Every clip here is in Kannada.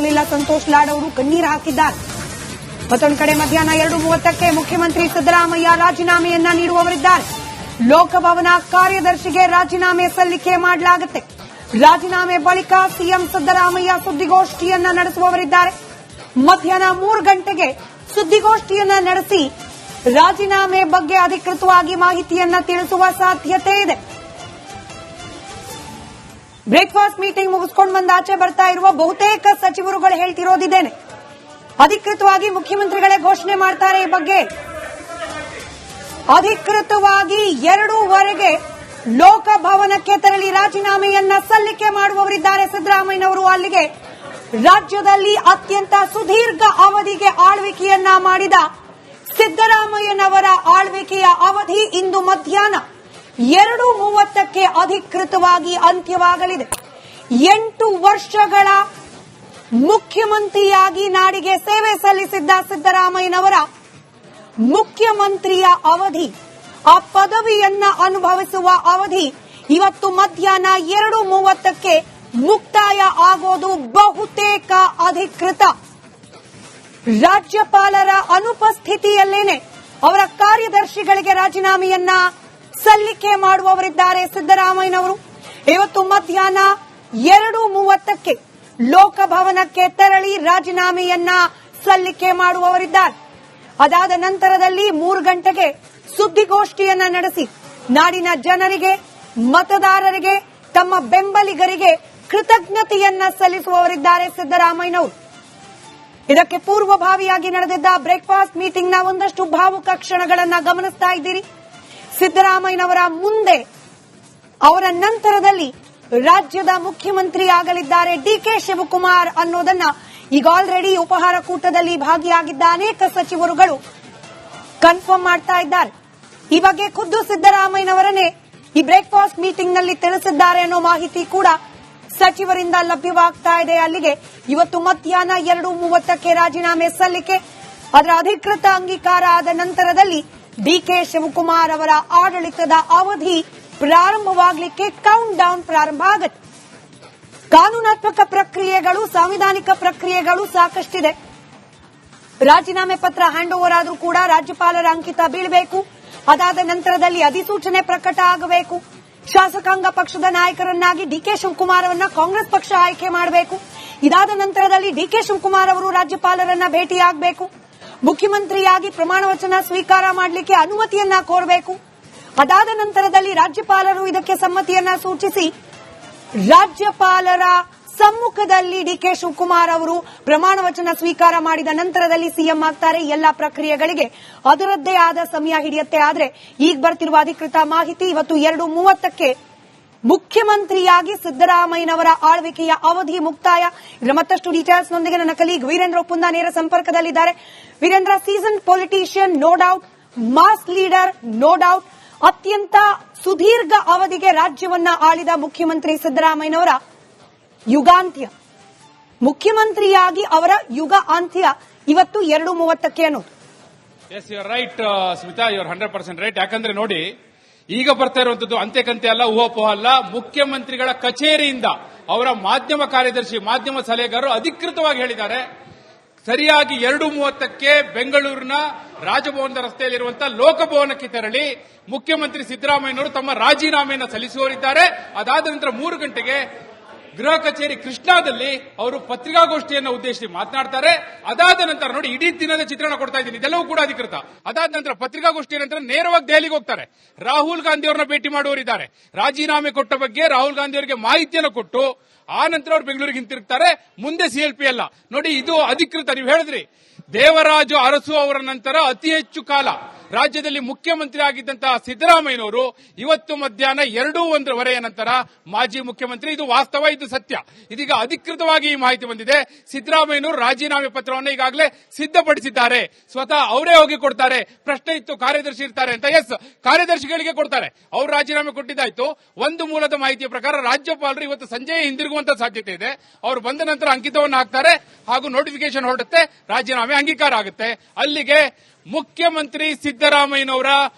ಮಾಡಿರಲಿಲ್ಲ ಸಂತೋಷ್ ಲಾಡ್ ಅವರು ಕಣ್ಣೀರು ಹಾಕಿದ್ದಾರೆ. ಮತ್ತೊಂದು ಕಡೆ ಮಧ್ಯಾಹ್ನ 2:30ಕ್ಕೆ ಮುಖ್ಯಮಂತ್ರಿ ಸಿದ್ದರಾಮಯ್ಯ ರಾಜೀನಾಮೆಯನ್ನ ನೀಡುವವರಿದ್ದಾರೆ. ಲೋಕಭವನ ಕಾರ್ಯದರ್ಶಿಗೆ ರಾಜೀನಾಮೆ ಸಲ್ಲಿಕೆ ಮಾಡಲಾಗುತ್ತೆ. ರಾಜೀನಾಮೆ ಬಳಿಕ ಸಿಎಂ ಸಿದ್ದರಾಮಯ್ಯ ಸುದ್ದಿಗೋಷ್ಠಿಯನ್ನ ನಡೆಸುವವರಿದ್ದಾರೆ. ಮಧ್ಯಾಹ್ನ 3 ಗಂಟೆಗೆ ಸುದ್ದಿಗೋಷ್ಠಿಯನ್ನ ನಡೆಸಿ ರಾಜೀನಾಮೆ ಬಗ್ಗೆ ಅಧಿಕೃತವಾಗಿ ಮಾಹಿತಿಯನ್ನ ತಿಳಿಸುವ ಸಾಧ್ಯತೆ ಇದೆ. ಬ್ರೇಕ್ಫಾಸ್ಟ್ ಮೀಟಿಂಗ್ ಮುಗಿಸ್ಕೊಂಡು ಬಂದಾಚೆ ಬರ್ತಾ ಇರುವ ಬಹುತೇಕ ಸಚಿವರುಗಳು ಹೇಳ್ತಿರೋದಿದ್ದೇನೆ, ಅಧಿಕೃತವಾಗಿ ಮುಖ್ಯಮಂತ್ರಿಗಳೇ ಘೋಷಣೆ ಮಾಡ್ತಾರೆ. ಈ ಬಗ್ಗೆ ಅಧಿಕೃತವಾಗಿ 2:15ಗೆ ಲೋಕಭವನಕ್ಕೆ ತೆರಳಿ ರಾಜೀನಾಮೆಯನ್ನ ಸಲ್ಲಿಕೆ ಮಾಡುವವರಿದ್ದಾರೆ ಸಿದ್ದರಾಮಯ್ಯನವರು. ಅಲ್ಲಿಗೆ ರಾಜ್ಯದಲ್ಲಿ ಅತ್ಯಂತ ಸುದೀರ್ಘ ಅವಧಿಗೆ ಆಳ್ವಿಕೆಯನ್ನ ಮಾಡಿದ ಸಿದ್ದರಾಮಯ್ಯನವರ ಆಳ್ವಿಕೆಯ ಅವಧಿ ಇಂದು ಮಧ್ಯಾಹ್ನ 2:30ಕ್ಕೆ ಅಧಿಕೃತವಾಗಿ ಅಂತ್ಯವಾಗಲಿದೆ. 8 ವರ್ಷಗಳ ಮುಖ್ಯಮಂತ್ರಿಯಾಗಿ ನಾಡಿಗೆ ಸೇವೆ ಸಲ್ಲಿಸಿದ್ದ ಸಿದ್ದರಾಮಯ್ಯನವರ ಮುಖ್ಯಮಂತ್ರಿಯ ಅವಧಿ, ಆ ಪದವಿಯನ್ನ ಅನುಭವಿಸುವ ಅವಧಿ ಇವತ್ತು ಮಧ್ಯಾಹ್ನ 2:30ಕ್ಕೆ ಮುಕ್ತಾಯ ಆಗೋದು ಬಹುತೇಕ ಅಧಿಕೃತ. ರಾಜ್ಯಪಾಲರ ಅನುಪಸ್ಥಿತಿಯಲ್ಲೇನೆ ಅವರ ಕಾರ್ಯದರ್ಶಿಗಳಿಗೆ ರಾಜೀನಾಮೆಯನ್ನ ಸಲ್ಲಿಕೆ ಮಾಡುವವರಿದ್ದಾರೆ ಸಿದ್ದರಾಮಯ್ಯನವರು. ಇವತ್ತು ಮಧ್ಯಾಹ್ನ 2:30ಕ್ಕೆ ಲೋಕಭವನಕ್ಕೆ ತೆರಳಿ ರಾಜೀನಾಮೆಯನ್ನ ಸಲ್ಲಿಕೆ ಮಾಡುವವರಿದ್ದಾರೆ. ಅದಾದ ನಂತರದಲ್ಲಿ 3 ಗಂಟೆಗೆ ಸುದ್ದಿಗೋಷ್ಠಿಯನ್ನ ನಡೆಸಿ ನಾಡಿನ ಜನರಿಗೆ, ಮತದಾರರಿಗೆ, ತಮ್ಮ ಬೆಂಬಲಿಗರಿಗೆ ಕೃತಜ್ಞತೆಯನ್ನ ಸಲ್ಲಿಸುವವರಿದ್ದಾರೆ ಸಿದ್ದರಾಮಯ್ಯನವರು. ಇದಕ್ಕೆ ಪೂರ್ವಭಾವಿಯಾಗಿ ನಡೆದಿದ್ದ ಬ್ರೇಕ್ಫಾಸ್ಟ್ ಮೀಟಿಂಗ್ನ ಒಂದಷ್ಟು ಭಾವುಕ ಕ್ಷಣಗಳನ್ನ ಗಮನಿಸ್ತಾ ಇದ್ದೀರಿ. ಸಿದ್ದರಾಮಯ್ಯನವರ ಮುಂದೆ, ಅವರ ನಂತರದಲ್ಲಿ ರಾಜ್ಯದ ಮುಖ್ಯಮಂತ್ರಿ ಆಗಲಿದ್ದಾರೆ ಡಿಕೆ ಶಿವಕುಮಾರ್ ಅನ್ನೋದನ್ನ ಈಗ ಆಲ್ರೆಡಿ ಉಪಹಾರ ಕೂಟದಲ್ಲಿ ಭಾಗಿಯಾಗಿದ್ದ ಅನೇಕ ಸಚಿವರುಗಳು ಕನ್ಫರ್ಮ್ ಮಾಡ್ತಾ ಇದ್ದಾರೆ. ಈ ಬಗ್ಗೆ ಖುದ್ದು ಸಿದ್ದರಾಮಯ್ಯನವರನ್ನೇ ಈ ಬ್ರೇಕ್ಫಾಸ್ಟ್ ಮೀಟಿಂಗ್ನಲ್ಲಿ ತಿಳಿಸಿದ್ದಾರೆ ಅನ್ನೋ ಮಾಹಿತಿ ಕೂಡ ಸಚಿವರಿಂದ ಲಭ್ಯವಾಗ್ತಾ ಇದೆ. ಅಲ್ಲಿಗೆ ಇವತ್ತು ಮಧ್ಯಾಹ್ನ 2:30ಕ್ಕೆ ರಾಜೀನಾಮೆ ಸಲ್ಲಿಕೆ, ಅದರ ಅಧಿಕೃತ ಅಂಗೀಕಾರ ಆದ ನಂತರದಲ್ಲಿ ಡಿಕೆ ಶಿವಕುಮಾರ್ ಅವರ ಆಡಳಿತದ ಅವಧಿ ಪ್ರಾರಂಭವಾಗಲಿಕ್ಕೆ ಕೌಂಟ್ ಡೌನ್ ಪ್ರಾರಂಭ ಆಗುತ್ತೆ. ಕಾನೂನಾತ್ಮಕ ಪ್ರಕ್ರಿಯೆಗಳು, ಸಾಂವಿಧಾನಿಕ ಪ್ರಕ್ರಿಯೆಗಳು ಸಾಕಷ್ಟಿದೆ. ರಾಜೀನಾಮೆ ಪತ್ರ ಹ್ಯಾಂಡ್ ಓವರ್ ಆದರೂ ಕೂಡ ರಾಜ್ಯಪಾಲರ ಅಂಕಿತ ಬೀಳಬೇಕು. ಅದಾದ ನಂತರದಲ್ಲಿ ಅಧಿಸೂಚನೆ ಪ್ರಕಟ ಆಗಬೇಕು. ಶಾಸಕಾಂಗ ಪಕ್ಷದ ನಾಯಕರನ್ನಾಗಿ ಡಿಕೆ ಶಿವಕುಮಾರ್ ಅವರನ್ನ ಕಾಂಗ್ರೆಸ್ ಪಕ್ಷ ಆಯ್ಕೆ ಮಾಡಬೇಕು. ಇದಾದ ನಂತರದಲ್ಲಿ ಡಿಕೆ ಶಿವಕುಮಾರ್ ಅವರು ರಾಜ್ಯಪಾಲರನ್ನ ಭೇಟಿಯಾಗಬೇಕು. ಮುಖ್ಯಮಂತ್ರಿಯಾಗಿ ಪ್ರಮಾಣ ವಚನ ಸ್ವೀಕಾರ ಮಾಡಲಿಕ್ಕೆ ಅನುಮತಿಯನ್ನ ಕೋರಬೇಕು. ಅದಾದ ನಂತರದಲ್ಲಿ ರಾಜ್ಯಪಾಲರು ಇದಕ್ಕೆ ಸಮ್ಮತಿಯನ್ನ ಸೂಚಿಸಿ ರಾಜ್ಯಪಾಲರ ಸಮ್ಮುಖದಲ್ಲಿ ಡಿಕೆ ಶಿವಕುಮಾರ್ ಅವರು ಪ್ರಮಾಣ ವಚನ ಸ್ವೀಕಾರ ಮಾಡಿದ ನಂತರದಲ್ಲಿ ಸಿಎಂ ಆಗ್ತಾರೆ. ಎಲ್ಲಾ ಪ್ರಕ್ರಿಯೆಗಳಿಗೆ ಅದರದ್ದೇ ಆದ ಸಮಯ ಹಿಡಿಯುತ್ತೆ. ಆದರೆ ಈಗ ಬರ್ತಿರುವ ಅಧಿಕೃತ ಮಾಹಿತಿ, ಇವತ್ತು 2:30ಕ್ಕೆ ಮುಖ್ಯಮಂತ್ರಿಯಾಗಿ ಸಿದ್ದರಾಮಯ್ಯನವರ ಆಳ್ವಿಕೆಯ ಅವಧಿ ಮುಕ್ತಾಯ. ಇದರ ಮತ್ತಷ್ಟು ಡೀಟೇಲ್ಸ್ನೊಂದಿಗೆ ನನ್ನ ಕಲೀಗ್ ವೀರೇಂದ್ರ ಒಪ್ಪುಂದ ನೇರ ಸಂಪರ್ಕದಲ್ಲಿದ್ದಾರೆ. Veerendra, season politician no doubt, mass leader no doubt, ಅತ್ಯಂತ ಸುದೀರ್ಘ ಅವಧಿಗೆ ರಾಜ್ಯವನ್ನ ಆಳಿದ ಮುಖ್ಯಮಂತ್ರಿ ಸಿದ್ದರಾಮಯ್ಯನವರ ಯುಗಾಂತ್ಯ, ಮುಖ್ಯಮಂತ್ರಿಯಾಗಿ ಅವರ ಯುಗ ಅಂತ್ಯ ಇವತ್ತು 2:30ಕ್ಕೆ ಅನ್ನೋದು. Yes, you are right Smita, you are 100% right. ಯಾಕಂದ್ರೆ ನೋಡಿ, ಈಗ ಬರ್ತಾ ಇರುವಂತದ್ದು ಅಂತ್ಯಕಂತ್ಯ ಅಲ್ಲ, ಊಹಾಪೋಹ ಅಲ್ಲ. ಮುಖ್ಯಮಂತ್ರಿಗಳ ಕಚೇರಿಯಿಂದ ಅವರ ಮಾಧ್ಯಮ ಕಾರ್ಯದರ್ಶಿ, ಮಾಧ್ಯಮ ಸಲಹೆಗಾರರು ಅಧಿಕೃತವಾಗಿ ಹೇಳಿದ್ದಾರೆ, ಸರಿಯಾಗಿ 2:30ಕ್ಕೆ ಬೆಂಗಳೂರಿನ ರಾಜಭವನದ ರಸ್ತೆಯಲ್ಲಿರುವಂತಹ ಲೋಕಭವನಕ್ಕೆ ತೆರಳಿ ಮುಖ್ಯಮಂತ್ರಿ ಸಿದ್ದರಾಮಯ್ಯನವರು ತಮ್ಮ ರಾಜೀನಾಮೆಯನ್ನು ಸಲ್ಲಿಸುವರಿದ್ದಾರೆ. ಅದಾದ ನಂತರ 3 ಗಂಟೆಗೆ ಗೃಹ ಕಚೇರಿ ಕೃಷ್ಣಾದಲ್ಲಿ ಅವರು ಪತ್ರಿಕಾಗೋಷ್ಠಿಯನ್ನು ಉದ್ದೇಶಿಸಿ ಮಾತನಾಡ್ತಾರೆ. ಅದಾದ ನಂತರ ನೋಡಿ, ಇಡೀ ದಿನದ ಚಿತ್ರಣ ಕೊಡ್ತಾ ಇದ್ದೀನಿ, ಇದೆಲ್ಲವೂ ಕೂಡ ಅಧಿಕೃತ. ಅದಾದ ನಂತರ ಪತ್ರಿಕಾಗೋಷ್ಠಿಯ ನಂತರ ನೇರವಾಗಿ ದೆಹಲಿಗೆ ಹೋಗ್ತಾರೆ. ರಾಹುಲ್ ಗಾಂಧಿ ಅವರನ್ನ ಭೇಟಿ ಮಾಡುವರಿದ್ದಾರೆ. ರಾಜೀನಾಮೆ ಕೊಟ್ಟ ಬಗ್ಗೆ ರಾಹುಲ್ ಗಾಂಧಿ ಅವರಿಗೆ ಮಾಹಿತಿಯನ್ನು ಕೊಟ್ಟು ಆ ನಂತರ ಅವರು ಬೆಂಗಳೂರಿಗೆ ಹಿಂತಿರುಗ್ತಾರೆ. ಮುಂದೆ ಸಿಎಲ್ಪಿ ಅಲ್ಲ ನೋಡಿ, ಇದು ಅಧಿಕೃತ. ನೀವು ಹೇಳಿದ್ರಿ, ದೇವರಾಜು ಅರಸು ಅವರ ನಂತರ ಅತಿ ಹೆಚ್ಚು ಕಾಲ ರಾಜ್ಯದಲ್ಲಿ ಮುಖ್ಯಮಂತ್ರಿ ಆಗಿದ್ದಂತಹ ಸಿದ್ದರಾಮಯ್ಯನವರು ಇವತ್ತು ಮಧ್ಯಾಹ್ನ 2:01 ನಂತರ ಮಾಜಿ ಮುಖ್ಯಮಂತ್ರಿ. ಇದು ವಾಸ್ತವ, ಇದು ಸತ್ಯ. ಇದೀಗ ಅಧಿಕೃತವಾಗಿ ಈ ಮಾಹಿತಿ ಬಂದಿದೆ. ಸಿದ್ದರಾಮಯ್ಯನವರು ರಾಜೀನಾಮೆ ಪತ್ರವನ್ನು ಈಗಾಗಲೇ ಸಿದ್ಧಪಡಿಸಿದ್ದಾರೆ. ಸ್ವತಃ ಅವರೇ ಹೋಗಿ ಕೊಡ್ತಾರೆ. ಪ್ರಶ್ನೆ ಇತ್ತು ಕಾರ್ಯದರ್ಶಿ ಇರ್ತಾರೆ ಅಂತ. ಎಸ್, ಕಾರ್ಯದರ್ಶಿಗಳಿಗೆ ಕೊಡ್ತಾರೆ. ಅವರು ರಾಜೀನಾಮೆ ಕೊಟ್ಟಿದ್ದಾಯ್ತು. ಒಂದು ಮೂಲದ ಮಾಹಿತಿಯ ಪ್ರಕಾರ ರಾಜ್ಯಪಾಲರು ಇವತ್ತು ಸಂಜೆ ಹಿಂದಿರುಗುವಂತ ಸಾಧ್ಯತೆ ಇದೆ. ಅವರು ಬಂದ ನಂತರ ಅಂಕಿತವನ್ನು ಹಾಕ್ತಾರೆ ಹಾಗೂ ನೋಟಿಫಿಕೇಶನ್ ಹೊರಡುತ್ತೆ, ರಾಜೀನಾಮೆ ಅಂಗೀಕಾರ ಆಗುತ್ತೆ. ಅಲ್ಲಿಗೆ ಮುಖ್ಯಮಂತ್ರಿ ಸಿದ್ದರಾಮಯ್ಯನವರ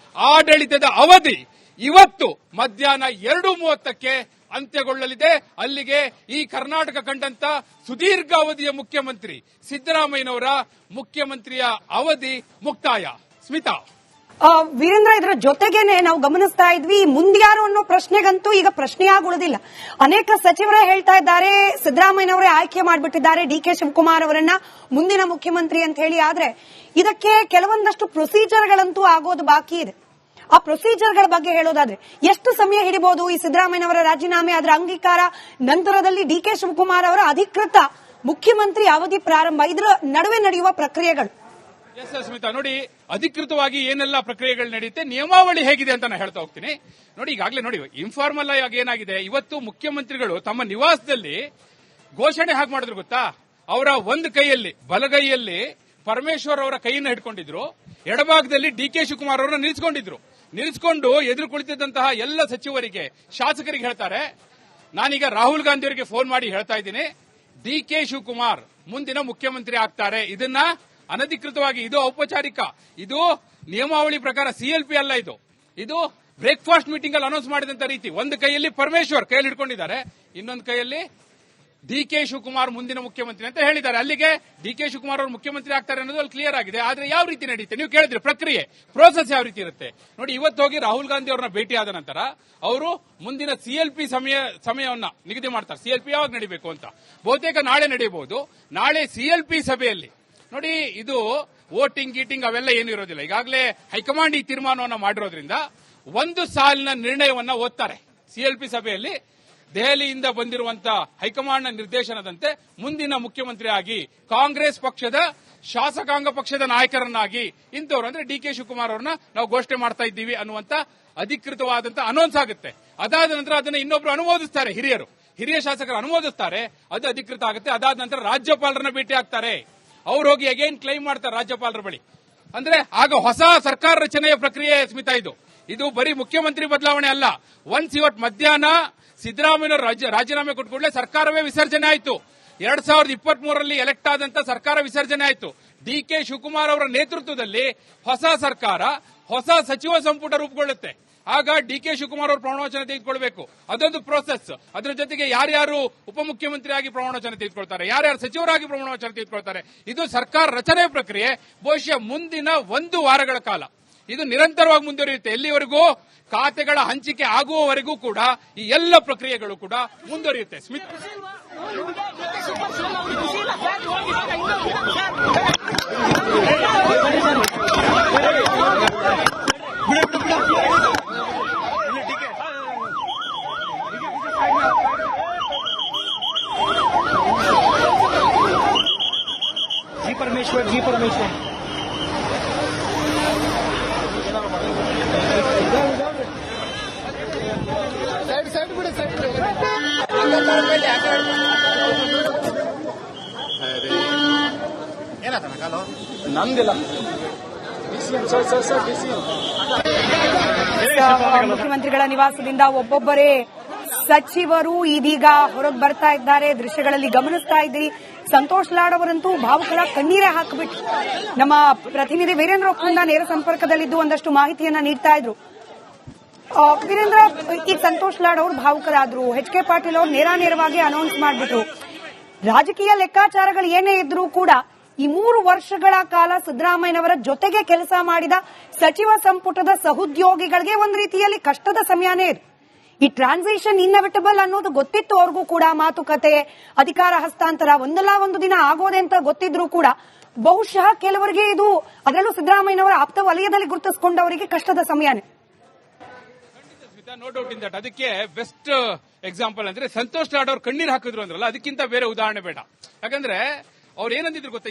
ಆಡಳಿತದ ಅವಧಿ ಇವತ್ತು ಮಧ್ಯಾಹ್ನ 2:30ಕ್ಕೆ ಅಂತ್ಯಗೊಳ್ಳಲಿದೆ. ಅಲ್ಲಿಗೆ ಈ ಕರ್ನಾಟಕ ಕಂಡಂತ ಸುದೀರ್ಘ ಅವಧಿಯ ಮುಖ್ಯಮಂತ್ರಿ ಸಿದ್ದರಾಮಯ್ಯನವರ ಮುಖ್ಯಮಂತ್ರಿಯ ಅವಧಿ ಮುಕ್ತಾಯ. ಸ್ಮಿತಾ, ವೀರೇಂದ್ರ, ಇದರ ಜೊತೆಗೇನೆ ನಾವು ಗಮನಿಸ್ತಾ ಇದ್ವಿ, ಮುಂದ್ಯಾರು ಅನ್ನೋ ಪ್ರಶ್ನೆಗಂತೂ ಈಗ ಪ್ರಶ್ನೆಯಾಗುವುದಿಲ್ಲ. ಅನೇಕ ಸಚಿವರೇ ಹೇಳ್ತಾ ಇದ್ದಾರೆ ಸಿದ್ದರಾಮಯ್ಯನವರೇ ಆಯ್ಕೆ ಮಾಡಿಬಿಟ್ಟಿದ್ದಾರೆ ಡಿಕೆ ಶಿವಕುಮಾರ್ ಅವರನ್ನ ಮುಂದಿನ ಮುಖ್ಯಮಂತ್ರಿ ಅಂತ ಹೇಳಿ. ಆದ್ರೆ ಇದಕ್ಕೆ ಕೆಲವೊಂದಷ್ಟು ಪ್ರೊಸೀಜರ್ಗಳಂತೂ ಆಗೋದು ಬಾಕಿ ಇದೆ. ಆ ಪ್ರೊಸೀಜರ್ಗಳ ಬಗ್ಗೆ ಹೇಳೋದಾದ್ರೆ ಎಷ್ಟು ಸಮಯ ಹಿಡಿಬಹುದು ಈ ಸಿದ್ದರಾಮಯ್ಯನವರ ರಾಜೀನಾಮೆ, ಅದರ ಅಂಗೀಕಾರ, ನಂತರದಲ್ಲಿ ಡಿಕೆ ಶಿವಕುಮಾರ್ ಅವರ ಅಧಿಕೃತ ಮುಖ್ಯಮಂತ್ರಿ ಅವಧಿ ಪ್ರಾರಂಭ, ಇದರ ನಡುವೆ ನಡೆಯುವ ಪ್ರಕ್ರಿಯೆಗಳು? ಎಸ್ ಸ್ಮಿತಾ, ನೋಡಿ ಅಧಿಕೃತವಾಗಿ ಏನೆಲ್ಲ ಪ್ರಕ್ರಿಯೆಗಳು ನಡೆಯುತ್ತೆ, ನಿಯಮಾವಳಿ ಹೇಗಿದೆ ಅಂತ ನಾನು ಹೇಳ್ತಾ ಹೋಗ್ತೀನಿ. ನೋಡಿ, ಈಗಾಗಲೇ ನೋಡಿ ಇನ್ಫಾರ್ಮಲ್ ಆಗಿ ಏನಾಗಿದೆ, ಇವತ್ತು ಮುಖ್ಯಮಂತ್ರಿಗಳು ತಮ್ಮ ನಿವಾಸದಲ್ಲಿ ಘೋಷಣೆ ಹಾಗೆ ಮಾಡಿದ್ರು ಗೊತ್ತಾ. ಅವರ ಒಂದು ಕೈಯಲ್ಲಿ, ಬಲಗೈಯಲ್ಲಿ ಪರಮೇಶ್ವರ್ ಅವರ ಕೈಯನ್ನು ಹಿಡ್ಕೊಂಡಿದ್ರು, ಎಡಭಾಗದಲ್ಲಿ ಡಿಕೆ ಶಿವಕುಮಾರ್ ಅವರನ್ನ ನಿಲ್ಲಿಸಿಕೊಂಡು ಎದುರು ಕುಳಿತಿದ್ದಂತಹ ಎಲ್ಲ ಸಚಿವರಿಗೆ, ಶಾಸಕರಿಗೆ ಹೇಳ್ತಾರೆ, ನಾನೀಗ ರಾಹುಲ್ ಗಾಂಧಿ ಅವರಿಗೆ ಫೋನ್ ಮಾಡಿ ಹೇಳ್ತಾ ಇದ್ದೀನಿ, ಡಿಕೆ ಶಿವಕುಮಾರ್ ಮುಂದಿನ ಮುಖ್ಯಮಂತ್ರಿ ಆಗ್ತಾರೆ. ಇದನ್ನ ಅನಧಿಕೃತವಾಗಿ, ಇದು ಔಪಚಾರಿಕ, ಇದು ನಿಯಮಾವಳಿ ಪ್ರಕಾರ ಸಿಎಲ್ಪಿ ಅಲ್ಲ, ಇದು ಬ್ರೇಕ್ಫಾಸ್ಟ್ ಮೀಟಿಂಗ್ ಅಲ್ಲಿ ಅನೌನ್ಸ್ ಮಾಡಿದಂತ ರೀತಿ. ಒಂದು ಕೈಯಲ್ಲಿ ಪರಮೇಶ್ವರ್ ಕೈಯಲ್ಲಿ ಹಿಡ್ಕೊಂಡಿದ್ದಾರೆ, ಇನ್ನೊಂದು ಕೈಯಲ್ಲಿ ಡಿಕೆ ಶಿವಕುಮಾರ್ ಮುಂದಿನ ಮುಖ್ಯಮಂತ್ರಿ ಅಂತ ಹೇಳಿದ್ದಾರೆ. ಅಲ್ಲಿಗೆ ಡಿಕೆ ಶಿವಕುಮಾರ್ ಅವರು ಮುಖ್ಯಮಂತ್ರಿ ಆಗ್ತಾರೆ ಅನ್ನೋದು ಅಲ್ಲಿ ಕ್ಲಿಯರ್ ಆಗಿದೆ. ಆದ್ರೆ ಯಾವ ರೀತಿ ನಡೆಯುತ್ತೆ ನೀವು ಕೇಳಿದ್ರೆ, ಪ್ರಕ್ರಿಯೆ ಪ್ರೋಸೆಸ್ ಯಾವ ರೀತಿ ಇರುತ್ತೆ ನೋಡಿ. ಇವತ್ತು ಹೋಗಿ ರಾಹುಲ್ ಗಾಂಧಿ ಅವರನ್ನ ಭೇಟಿಯಾದ ನಂತರ ಅವರು ಮುಂದಿನ ಸಿಎಲ್ಪಿ ಸಮಯವನ್ನ ನಿಗದಿ ಮಾಡ್ತಾರೆ. ಸಿಎಲ್ಪಿ ಯಾವಾಗ ನಡೀಬೇಕು ಅಂತ ಬಹುತೇಕ ನಾಳೆ ನಡೆಯಬಹುದು. ನಾಳೆ ಸಿಎಲ್ಪಿ ಸಭೆಯಲ್ಲಿ ನೋಡಿ, ಇದು ವೋಟಿಂಗ್ ಗೀಟಿಂಗ್ ಅವೆಲ್ಲ ಏನು ಇರೋದಿಲ್ಲ. ಈಗಾಗಲೇ ಹೈಕಮಾಂಡ್ ಈ ತೀರ್ಮಾನವನ್ನು ಮಾಡಿರೋದ್ರಿಂದ ಒಂದು ಸಾಲಿನ ನಿರ್ಣಯವನ್ನ ಓದ್ತಾರೆ ಸಿಎಲ್ಪಿ ಸಭೆಯಲ್ಲಿ. ದೆಹಲಿಯಿಂದ ಬಂದಿರುವಂತಹ ಹೈಕಮಾಂಡ್ನ ನಿರ್ದೇಶನದಂತೆ ಮುಂದಿನ ಮುಖ್ಯಮಂತ್ರಿ ಆಗಿ ಕಾಂಗ್ರೆಸ್ ಪಕ್ಷದ ಶಾಸಕಾಂಗ ಪಕ್ಷದ ನಾಯಕರನ್ನಾಗಿ ಇಂಥವ್ರು ಅಂದ್ರೆ ಡಿಕೆ ಶಿವಕುಮಾರ್ ಅವರನ್ನ ನಾವು ಘೋಷಣೆ ಮಾಡ್ತಾ ಇದ್ದೀವಿ ಅನ್ನುವಂತ ಅಧಿಕೃತವಾದಂತಹ ಅನೌನ್ಸ್ ಆಗುತ್ತೆ. ಅದಾದ ನಂತರ ಅದನ್ನ ಇನ್ನೊಬ್ರು ಅನುಮೋದಿಸ್ತಾರೆ, ಹಿರಿಯ ಶಾಸಕರು ಅನುಮೋದಿಸ್ತಾರೆ, ಅದು ಅಧಿಕೃತ ಆಗುತ್ತೆ. ಅದಾದ ನಂತರ ರಾಜ್ಯಪಾಲರನ್ನ ಭೇಟಿ ಆಗ್ತಾರೆ. ಅವ್ರು ಹೋಗಿ ಅಗೇನ್ ಕ್ಲೈಮ್ ಮಾಡ್ತಾರೆ ರಾಜ್ಯಪಾಲರ ಬಳಿ. ಅಂದ್ರೆ ಆಗ ಹೊಸ ಸರ್ಕಾರ ರಚನೆಯ ಪ್ರಕ್ರಿಯೆ. ಸ್ಮಿತಾ, ಇದು ಬರೀ ಮುಖ್ಯಮಂತ್ರಿ ಬದಲಾವಣೆ ಅಲ್ಲ. ಒನ್ಸ್ ಇವತ್ತು ಮಧ್ಯಾಹ್ನ ಸಿದ್ದರಾಮಯ್ಯ ರಾಜೀನಾಮೆ ಕೊಟ್ಟ ಕೂಡಲೇ ಸರ್ಕಾರವೇ ವಿಸರ್ಜನೆ ಆಯಿತು. 2023ರಲ್ಲಿ ಎಲೆಕ್ಟ್ ಆದಂತ ಸರ್ಕಾರ ವಿಸರ್ಜನೆ ಆಯಿತು. ಡಿಕೆ ಶಿವಕುಮಾರ್ ಅವರ ನೇತೃತ್ವದಲ್ಲಿ ಹೊಸ ಸರ್ಕಾರ, ಹೊಸ ಸಚಿವ ಸಂಪುಟ ರೂಪುಗೊಳ್ಳುತ್ತೆ. ಆಗ ಡಿಕೆ ಶಿವಕುಮಾರ್ ಅವರು ಪ್ರಮಾಣವಚನ ತೆಗೆದುಕೊಳ್ಬೇಕು, ಅದೊಂದು ಪ್ರೋಸೆಸ್. ಅದರ ಜೊತೆಗೆ ಯಾರ್ಯಾರು ಉಪಮುಖ್ಯಮಂತ್ರಿಯಾಗಿ ಪ್ರಮಾಣವಚನ ತೆಗೆದುಕೊಳ್ತಾರೆ, ಯಾರ್ಯಾರು ಸಚಿವರಾಗಿ ಪ್ರಮಾಣವಚನ ತೆಗೆದುಕೊಳ್ತಾರೆ, ಇದು ಸರ್ಕಾರ ರಚನೆ ಪ್ರಕ್ರಿಯೆ. ಬಹುಶಃ ಮುಂದಿನ 1 ವಾರಗಳ ಕಾಲ ಇದು ನಿರಂತರವಾಗಿ ಮುಂದುವರಿಯುತ್ತೆ. ಎಲ್ಲಿವರೆಗೂ ಖಾತೆಗಳ ಹಂಚಿಕೆ ಆಗುವವರೆಗೂ ಕೂಡ ಈ ಎಲ್ಲ ಪ್ರಕ್ರಿಯೆಗಳು ಕೂಡ ಮುಂದುವರಿಯುತ್ತೆ. ಸ್ಮಿತ್, जी परमेश्वर ನಮ್ದಿಲ್ಲ ಮುಖ್ಯಮಂತ್ರಿಗಳ ನಿವಾಸದಿಂದ ಒಬ್ಬೊಬ್ಬರೇ ಸಚಿವರು ಇದೀಗ ಹೊರಗೆ ಬರ್ತಾ ಇದ್ದಾರೆ. ದೃಶ್ಯಗಳಲ್ಲಿ ಗಮನಿಸ್ತಾ ಇದ್ದೀರಿ. ಸಂತೋಷ್ ಲಾಡ್ ಅವರಂತೂ ಭಾವುಕರ ಕಣ್ಣೀರೇ ಹಾಕಿಬಿಟ್ಟು ನಮ್ಮ ಪ್ರತಿನಿಧಿ ವೀರೇಂದ್ರ ಒಕ್ಕೂಂದ ನೇರ ಸಂಪರ್ಕದಲ್ಲಿದ್ದು ಒಂದಷ್ಟು ಮಾಹಿತಿಯನ್ನ ನೀಡ್ತಾ ಇದ್ರು. ವೀರೇಂದ್ರ, ಈಗ ಸಂತೋಷ್ ಲಾಡ್ ಅವರು ಭಾವುಕರಾದ್ರು, ಎಚ್ ಕೆ ಪಾಟೀಲ್ ಅವರು ನೇರವಾಗಿ ಅನೌನ್ಸ್ ಮಾಡಿಬಿಟ್ರು. ರಾಜಕೀಯ ಲೆಕ್ಕಾಚಾರಗಳು ಏನೇ ಇದ್ರೂ ಕೂಡ ಈ 3 ವರ್ಷಗಳ ಕಾಲ ಸಿದ್ದರಾಮಯ್ಯನವರ ಜೊತೆಗೆ ಕೆಲಸ ಮಾಡಿದ ಸಚಿವ ಸಂಪುಟದ ಸಹೋದ್ಯೋಗಿಗಳಿಗೆ ಒಂದು ರೀತಿಯಲ್ಲಿ ಕಷ್ಟದ ಸಮಯನೇ ಇದು. ಈ ಟ್ರಾನ್ಸಿಷನ್ ಇನ್ನವಿಟಬಲ್ ಅನ್ನೋದು ಗೊತ್ತಿತ್ತು ಅವ್ರಿಗೂ ಕೂಡ. ಮಾತುಕತೆ, ಅಧಿಕಾರ ಹಸ್ತಾಂತರ ಒಂದಲ್ಲ ಒಂದು ದಿನ ಆಗೋದೆ ಅಂತ ಗೊತ್ತಿದ್ರು ಕೂಡ ಬಹುಶಃ ಕೆಲವರಿಗೆ ಇದು, ಅದರಲ್ಲೂ ಸಿದ್ದರಾಮಯ್ಯನವರ ಆಪ್ತ ವಲಯದಲ್ಲಿ ಗುರುತಿಸಿಕೊಂಡವರಿಗೆ ಕಷ್ಟದ ಸಮಯನೇ. No doubt in that. ಅದಕ್ಕೆ ಬೆಸ್ಟ್ ಎಕ್ಸಾಂಪಲ್ ಅಂದ್ರೆ ಸಂತೋಷ್ ಲಾಡ್ ಅವ್ರು ಕಣ್ಣೀರ್ ಹಾಕಿದ್ರು ಅಂದ್ರಲ್ಲ, ಅದಕ್ಕಿಂತ ಬೇರೆ ಉದಾಹರಣೆ ಬೇಡ. ಯಾಕಂದ್ರೆ ಅವ್ರು ಏನಂದಿದ್ರು ಗೊತ್ತಾ,